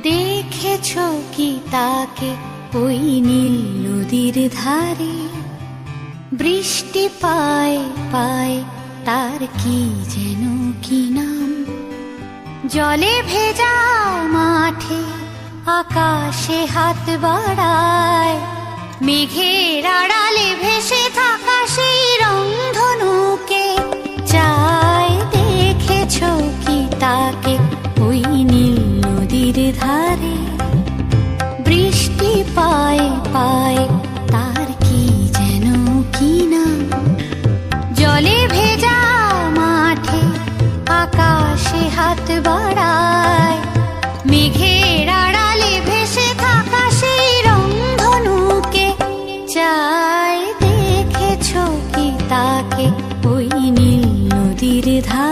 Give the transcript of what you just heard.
দেখেছো কি তাকে ওই নীল নদীর ধারে? বৃষ্টি পায় পায় তার কি যেন কি নাম। জলে ভেজা মাঠে আকাশে হাত বাড়ায়, মেঘের আড়ালে ভেসে থাকা সেই রংধনুকে চায়। দেখেছো কি তাকে ওই নীল নদীর ধারে? বৃষ্টি পায় পায় তার কি যেন কি নাম। জলে ভেজা মাঠে আকাশে হাত বাড়ায়, মেঘের আড়ালে ভেসে থাকা সেই রংধনুকে চায়। দেখেছো কি তাকে ওই নীল নদীর ধারে?